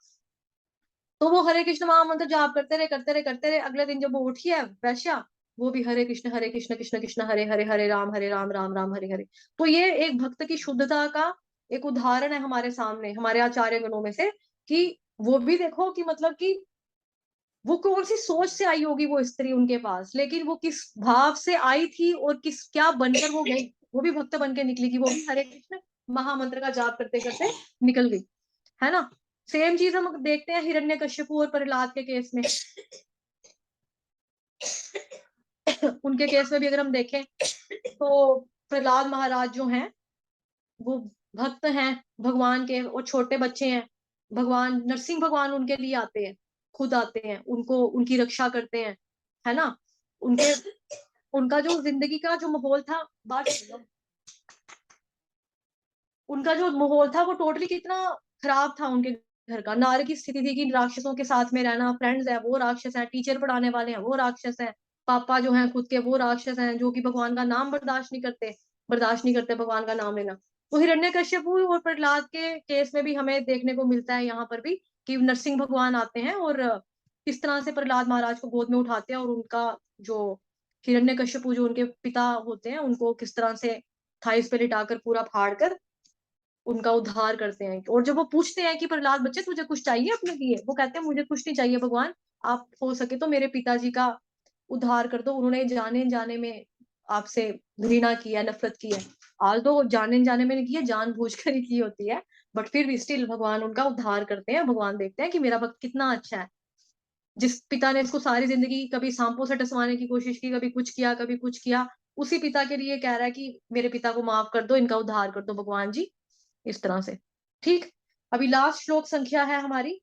तो वो हरे कृष्ण महामंत्र जाप करते रहे करते रहे करते रहे। अगले दिन जब वो उठी है वैश्या, वो भी हरे कृष्ण कृष्ण कृष्ण हरे हरे हरे राम राम राम हरे हरे। तो ये एक भक्त की शुद्धता का एक उदाहरण है हमारे सामने, हमारे आचार्य गणों में से, कि वो भी देखो कि मतलब कि वो कौन सी सोच से आई होगी वो स्त्री उनके पास, लेकिन वो किस भाव से आई थी और किस क्या बनकर वो गई, वो भी भक्त बन के निकली, कि वो भी हरे कृष्ण महामंत्र का जाप करते करते निकल गई, है ना। सेम चीज हम देखते हैं हिरण्यकश्यपु और प्रहलाद के केस में। उनके केस में भी अगर हम देखें तो प्रहलाद महाराज जो हैं वो भक्त हैं भगवान के, और छोटे बच्चे हैं, भगवान नरसिंह भगवान उनके लिए आते हैं, खुद आते हैं, उनको उनकी रक्षा करते हैं, है ना। उनके उनका जो जिंदगी का जो माहौल था, बात उनका जो माहौल था वो टोटली कितना खराब था उनके घर का, नार की स्थिति थी कि राक्षसों के साथ में रहना, फ्रेंड्स है वो राक्षस है, टीचर पढ़ाने वाले हैं वो राक्षस है, पापा जो हैं खुद के वो राक्षस हैं जो कि भगवान का नाम बर्दाश्त नहीं करते भगवान का नाम लेना। तो हिरण्यकश्यपु और प्रहलाद के केस में भी हमें देखने को मिलता है यहाँ पर भी कि नरसिंह भगवान आते हैं और किस तरह से प्रहलाद महाराज को गोद में उठाते हैं, और उनका जो हिरण्यकश्यपु जो उनके पिता होते हैं उनको किस तरह से थाइस पे लिटाकर पूरा फाड़ कर उनका उद्धार करते हैं। और जब वो पूछते हैं कि प्रहलाद बच्चे तुझे कुछ चाहिए अपने लिए, वो कहते हैं मुझे कुछ नहीं चाहिए भगवान, आप हो सके तो मेरे पिताजी का उद्धार कर दो, उन्होंने जाने जाने में आपसे घृणा की है, नफरत की है। आल तो जाने जाने में नहीं की है, जानबूझ कर ही की होती है, बट फिर भी स्टिल भगवान उनका उद्धार करते हैं। भगवान देखते हैं कि मेरा भक्त कितना अच्छा है, जिस पिता ने इसको सारी जिंदगी कभी सांपों से टसवाने की कोशिश की, कभी कुछ किया कभी कुछ किया, उसी पिता के लिए कह रहा है कि मेरे पिता को माफ कर दो, इनका उद्धार कर दो भगवान जी, इस तरह से, ठीक। अभी लास्ट श्लोक संख्या है हमारी,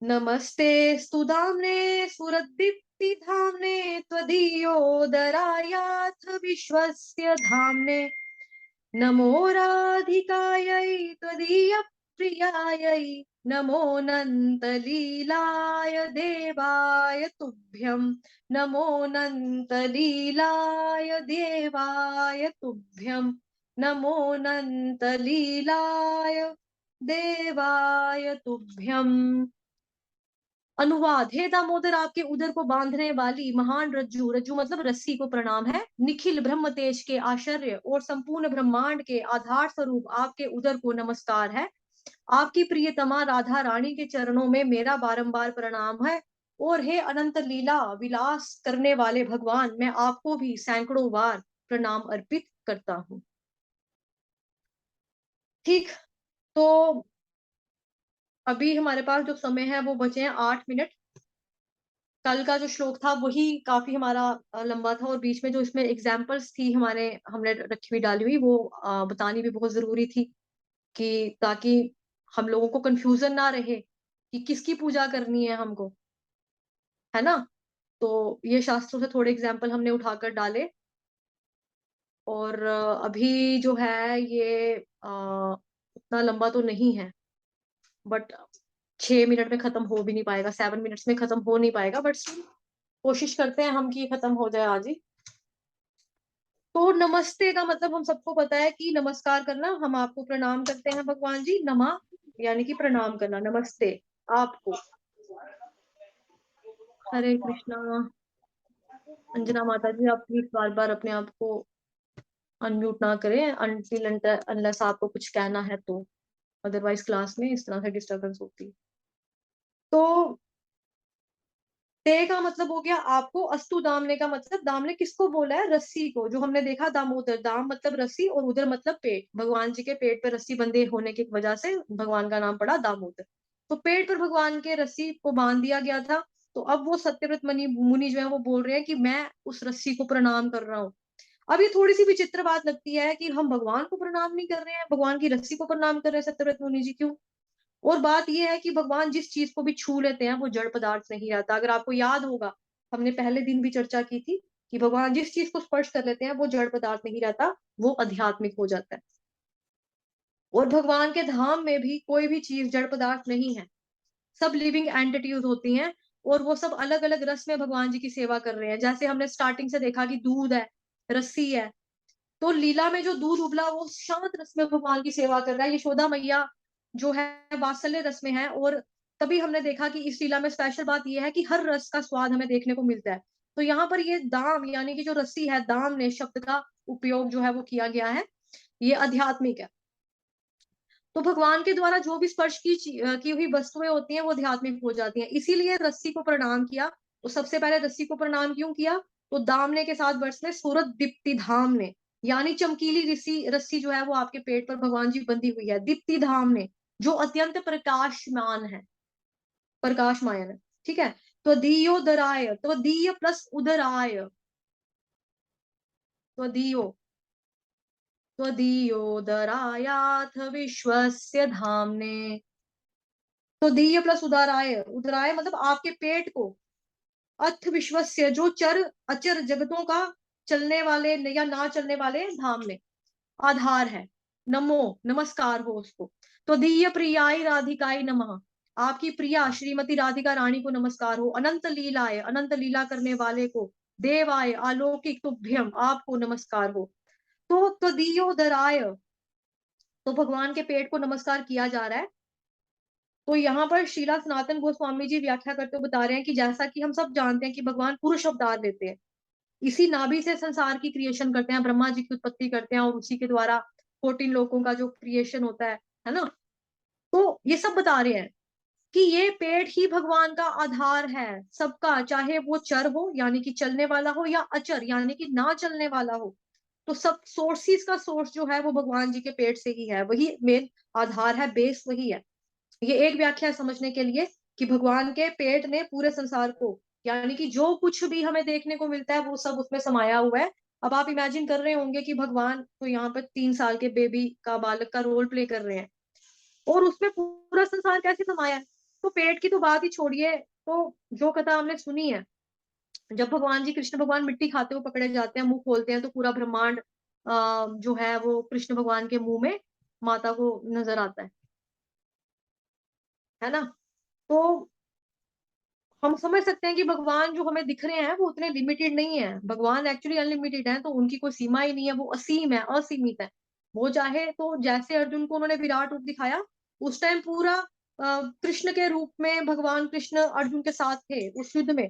नमस्ते स्तुदाम्ने स्फुरदीप्ति धाम्ने त्वदीयोदरायाथ विश्वस्य धाम्ने, नमो राधिकायै त्वदीयप्रियायै, नमोऽनन्तलीलाय देवाय तुभ्यं, नमोऽनन्तलीलाय देवाय तुभ्यं, नमोऽनन्तलीलाय देवाय तुभ्यं। अनुवाद, हे दामोदर आपके उदर को बांधने वाली महान रज्जू, रज्जू मतलब रस्सी को प्रणाम है, निखिल ब्रह्म तेज के आश्चर्य और संपूर्ण ब्रह्मांड के आधार स्वरूप आपके उदर को नमस्कार है। आपकी प्रियतमा राधा रानी के चरणों में मेरा बारंबार प्रणाम है। और हे अनंत लीला विलास करने वाले भगवान, मैं आपको भी सैकड़ों बार प्रणाम अर्पित करता हूँ, ठीक। तो अभी हमारे पास जो समय है वो बचे हैं 8 मिनट। कल का जो श्लोक था वही काफी हमारा लंबा था, और बीच में जो इसमें एग्जाम्पल्स थी हमारे हमने रखी हुई डाली हुई वो बतानी भी बहुत जरूरी थी, कि ताकि हम लोगों को कंफ्यूजन ना रहे कि किसकी पूजा करनी है हमको, है ना। तो ये शास्त्रों से थोड़े एग्जाम्पल हमने उठाकर डाले। और अभी जो है ये उतना लंबा तो नहीं है, बट 6 मिनट में खत्म हो भी नहीं पाएगा, 7 मिनट्स में खत्म हो नहीं पाएगा, बट कोशिश करते हैं हम कि ये खत्म हो जाए आज ही। तो नमस्ते का मतलब हम सबको पता है कि नमस्कार करना, हम आपको प्रणाम करते हैं भगवान जी, नमा यानी कि प्रणाम करना, नमस्ते आपको। हरे कृष्णा। अंजना माता जी, आप प्लीज बार बार अपने आप को अनम्यूट ना करें अनटिल अनलेस आपको कुछ कहना है तो, अदरवाइज क्लास में इस तरह से डिस्टरबेंस होती है। तो ते का मतलब हो गया आपको, अस्तु दामने का मतलब, दामने किसको बोला है? रस्सी को, जो हमने देखा दामोदर, दाम मतलब रस्सी और उधर मतलब पेट, भगवान जी के पेट पर रस्सी बंधे होने की वजह से भगवान का नाम पड़ा दामोदर। तो पेट पर भगवान के रस्सी को बांध दिया गया था। तो अब वो सत्यव्रत मुनि मुनि जो है वो बोल रहे हैं कि मैं उस रस्सी को प्रणाम कर रहा हूँ। अब ये थोड़ी सी विचित्र बात लगती है कि हम भगवान को प्रणाम नहीं कर रहे हैं, भगवान की रस्सी को प्रणाम कर रहे हैं सत्यव्रत मुनि जी, क्यों? और बात यह है कि भगवान जिस चीज को भी छू लेते हैं वो जड़ पदार्थ नहीं रहता। अगर आपको याद होगा, हमने पहले दिन भी चर्चा की थी कि भगवान जिस चीज को स्पर्श कर लेते हैं वो जड़ पदार्थ नहीं रहता, वो आध्यात्मिक हो जाता है। और भगवान के धाम में भी कोई भी चीज जड़ पदार्थ नहीं है, सब लिविंग एंटिटीज होती हैं। और वो सब अलग अलग रस में भगवान जी की सेवा कर रहे हैं। जैसे हमने स्टार्टिंग से देखा कि दूध है, रस्सी है, तो लीला में जो दूध उबला वो शांत रस में भगवान की सेवा कर रहा है। यशोदा मैया जो है वात्सल्य रस में है। और तभी हमने देखा कि इस लीला में स्पेशल बात यह है कि हर रस का स्वाद हमें देखने को मिलता है। तो यहाँ पर ये दाम यानी कि जो रस्सी है, दाम ने शब्द का उपयोग जो है वो किया गया है, ये आध्यात्मिक है। तो भगवान के द्वारा जो भी स्पर्श की हुई वस्तुएं होती हैं वो आध्यात्मिक हो जाती हैं। इसीलिए रस्सी को प्रणाम किया। तो सबसे पहले रस्सी को प्रणाम क्यों किया? तो दामने के साथ वर्ष में सूरत दीप्ति धाम ने, यानी चमकीली रस्सी रस्सी जो है वो आपके पेट पर भगवान जी बंधी हुई है, दीप्ति धाम ने, जो अत्यंत प्रकाशमान है, प्रकाशमायन है। ठीक है। त्वदीयोदराय, त्वदीय प्लस उदराय, त्वदीयो, त्वदीयोदरायाथ विश्वस्य धामने। तो दीय प्लस उदाराय, उदराय मतलब आपके पेट को, अथ विश्वस्य जो चर अचर जगतों का चलने वाले या ना चलने वाले धाम में आधार है। नमो नमस्कार हो उसको। तो दीय प्रियाय राधिकाय नमः, आपकी प्रिया श्रीमती राधिका रानी को नमस्कार हो। अनंत लीलाय, अनंत लीला करने वाले को। देवाय अलौकिक तुभ्यम, आपको नमस्कार हो। तो तदीयोदराय, तो भगवान के पेट को नमस्कार किया जा रहा है। तो यहाँ पर शीला सनातन गोस्वामी जी व्याख्या करते हुए बता रहे हैं कि जैसा कि हम सब जानते हैं कि भगवान पुरुष अवतार लेते हैं, इसी नाभि से संसार की क्रिएशन करते हैं, ब्रह्मा जी की उत्पत्ति करते हैं और उसी के द्वारा 14 लोगों का जो क्रिएशन होता है ना। तो ये सब बता रहे हैं कि ये पेट ही भगवान का आधार है सबका, चाहे वो चर हो यानी कि चलने वाला हो, या अचर यानी कि ना चलने वाला हो। तो सब सोर्सेस का सोर्स जो है वो भगवान जी के पेट से ही है, वही मेन आधार है, बेस वही है। ये एक व्याख्या है समझने के लिए कि भगवान के पेट ने पूरे संसार को, यानी कि जो कुछ भी हमें देखने को मिलता है वो सब उसमें समाया हुआ है। अब आप इमेजिन कर रहे होंगे कि भगवान तो यहाँ पर 3 साल के बेबी का, बालक का रोल प्ले कर रहे हैं, और उसमें पूरा संसार कैसे समाया है। तो पेट की तो बात ही छोड़िए। तो जो कथा हमने सुनी है, जब भगवान जी कृष्ण भगवान मिट्टी खाते हुए पकड़े जाते हैं, मुंह खोलते हैं तो पूरा ब्रह्मांड जो है वो कृष्ण भगवान के मुंह में माता को नजर आता है ना। तो हम समझ सकते हैं कि भगवान जो हमें दिख रहे हैं वो उतने लिमिटेड नहीं है, भगवान एक्चुअली अनलिमिटेड है, तो उनकी कोई सीमा ही नहीं है, वो असीम है, असीमित है। वो चाहे तो जैसे अर्जुन को उन्होंने विराट रूप दिखाया, उस टाइम पूरा कृष्ण के रूप में भगवान कृष्ण अर्जुन के साथ थे उस युद्ध में।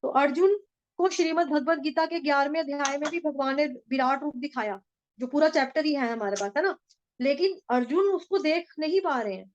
तो अर्जुन को श्रीमद् भगवत गीता के 11वें अध्याय में भी भगवान ने विराट रूप दिखाया, जो पूरा चैप्टर ही है हमारे पास, है ना। लेकिन अर्जुन उसको देख नहीं पा रहे हैं,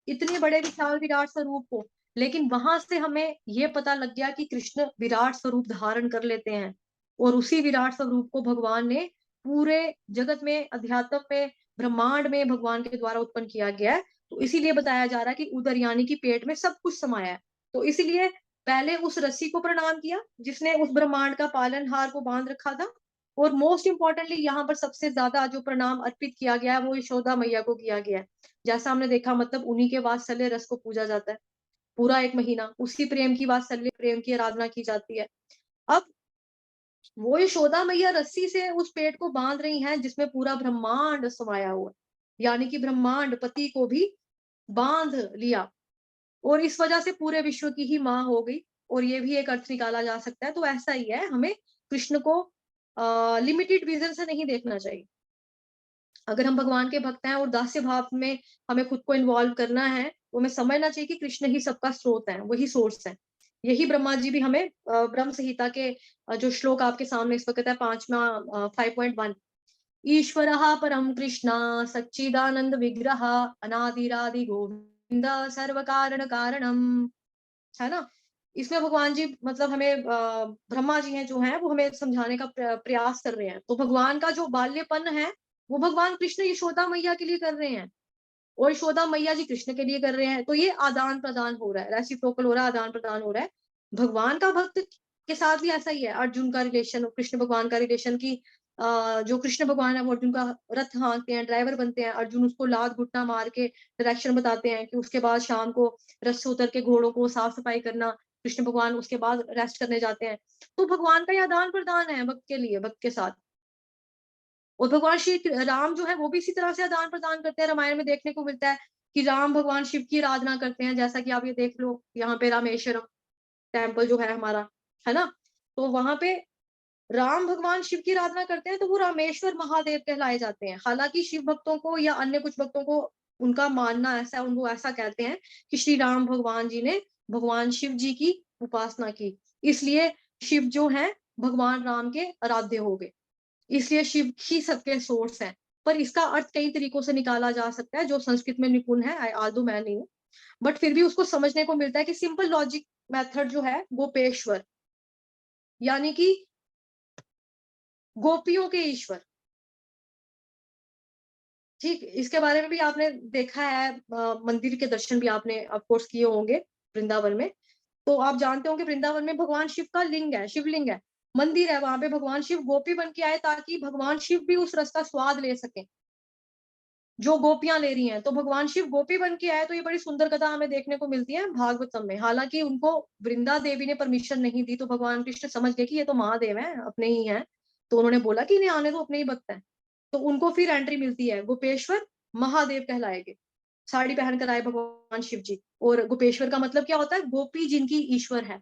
इतने बड़े विशाल विराट स्वरूप को। लेकिन वहां से हमें ये पता लग गया कि कृष्ण विराट स्वरूप धारण कर लेते हैं, और उसी विराट स्वरूप को भगवान ने पूरे जगत में, अध्यात्म में, ब्रह्मांड में भगवान के द्वारा उत्पन्न किया गया है। तो इसीलिए बताया जा रहा है कि उदर यानी कि पेट में सब कुछ समाया है। तो इसीलिए पहले उस रस्सी को प्रणाम किया जिसने उस ब्रह्मांड का पालनहार को बांध रखा था। और मोस्ट इंपॉर्टेंटली यहाँ पर सबसे ज्यादा जो प्रणाम अर्पित किया गया है वो यशोदा मैया को किया गया है। जैसा हमने देखा, मतलब उन्हीं के वात्सल्य रस को पूजा जाता है। पूरा 1 महीना उसी प्रेम की वात्सल्य प्रेम की आराधना की जाती है। अब वो यशोदा मैया रस्सी से उस पेट को बांध रही हैं जिसमें पूरा ब्रह्मांड समाया हुआ है, यानी कि ब्रह्मांड पति को भी बांध लिया और इस वजह से पूरे विश्व की ही माँ हो गई। और ये भी एक अर्थ निकाला जा सकता है। तो ऐसा ही है, हमें कृष्ण को लिमिटेड विजन से नहीं देखना चाहिए। अगर हम भगवान के भक्त हैं और दास्य भाव में हमें खुद को इन्वॉल्व करना है, तो हमें समझना चाहिए कि कृष्ण ही सबका स्रोत है, वही सोर्स है। यही ब्रह्मा जी भी हमें ब्रह्म संहिता के जो श्लोक आपके सामने इस वक्त है 5वां 5.1, ईश्वरः परं कृष्ण सच्चिदानंद विग्रह अनादिरादि गोविंद सर्व कारण कारणम, है ना? इसमें भगवान जी मतलब हमें ब्रह्मा जी हैं जो हैं वो हमें समझाने का प्रयास कर रहे हैं। तो भगवान का जो बाल्यपन है, वो भगवान कृष्ण यशोदा मैया के लिए कर रहे हैं और यशोदा मैया जी कृष्ण के लिए कर रहे हैं। तो ये आदान-प्रदान हो रहा है, रेसिप्रोकल हो रहा है, आदान-प्रदान हो रहा है। भगवान का भक्त के साथ भी ऐसा ही है, अर्जुन का रिलेशन और कृष्ण भगवान का रिलेशन की जो कृष्ण भगवान है वो अर्जुन का रथ हाँकते हैं, ड्राइवर बनते हैं, अर्जुन उसको लात घुटना मार के डायरेक्शन बताते हैं कि उसके बाद शाम को रथ से उतर के घोड़ों को साफ-सफाई करना, कृष्ण भगवान उसके बाद रेस्ट करने जाते हैं। तो भगवान का ये आदान-प्रदान है भक्त के लिए, भक्त के साथ। और भगवान श्री राम जो है वो भी इसी तरह से आदान प्रदान करते हैं। रामायण में देखने को मिलता है कि राम भगवान शिव की आराधना करते हैं, जैसा कि आप ये देख लो यहाँ पे रामेश्वरम टेम्पल जो है हमारा, है ना? तो वहां पे राम भगवान शिव की आराधना करते हैं, तो वो रामेश्वर महादेव कहलाए जाते हैं। हालांकि शिव भक्तों को या अन्य कुछ भक्तों को उनका मानना ऐसा है, उनको ऐसा कहते हैं कि श्री राम भगवान जी ने भगवान शिव जी की उपासना की, इसलिए शिव जो है भगवान राम के आराध्य हो गए, इसलिए शिव ही सबके सोर्स है। पर इसका अर्थ कई तरीकों से निकाला जा सकता है, जो संस्कृत में निपुण है, आदौ मैं नहीं हूँ, बट फिर भी उसको समझने को मिलता है कि सिंपल लॉजिक मेथड जो है गोपेश्वर, यानी कि गोपियों के ईश्वर। ठीक, इसके बारे में भी आपने देखा है, मंदिर के दर्शन भी आपने ऑफ कोर्स किए होंगे वृंदावन में। तो आप जानते होंगे वृंदावन में भगवान शिव का लिंग है, शिवलिंग है, मंदिर है, वहां पे भगवान शिव गोपी बन के आए ताकि भगवान शिव भी उस रस का स्वाद ले सके जो गोपियां ले रही हैं। तो भगवान शिव गोपी बन के आए, तो ये बड़ी सुंदर कथा हमें देखने को मिलती है भागवतम में। हालांकि उनको वृंदा देवी ने परमिशन नहीं दी, तो भगवान कृष्ण समझ गए कि ये तो महादेव हैं, अपने ही हैं, तो उन्होंने बोला कि इन्हें आने दो, अपने ही भक्त हैं। तो उनको फिर एंट्री मिलती है, गोपेश्वर महादेव कहलाएंगे, साड़ी पहन कर आए भगवान शिव जी। और गोपेश्वर का मतलब क्या होता है? गोपी जिनकी ईश्वर है।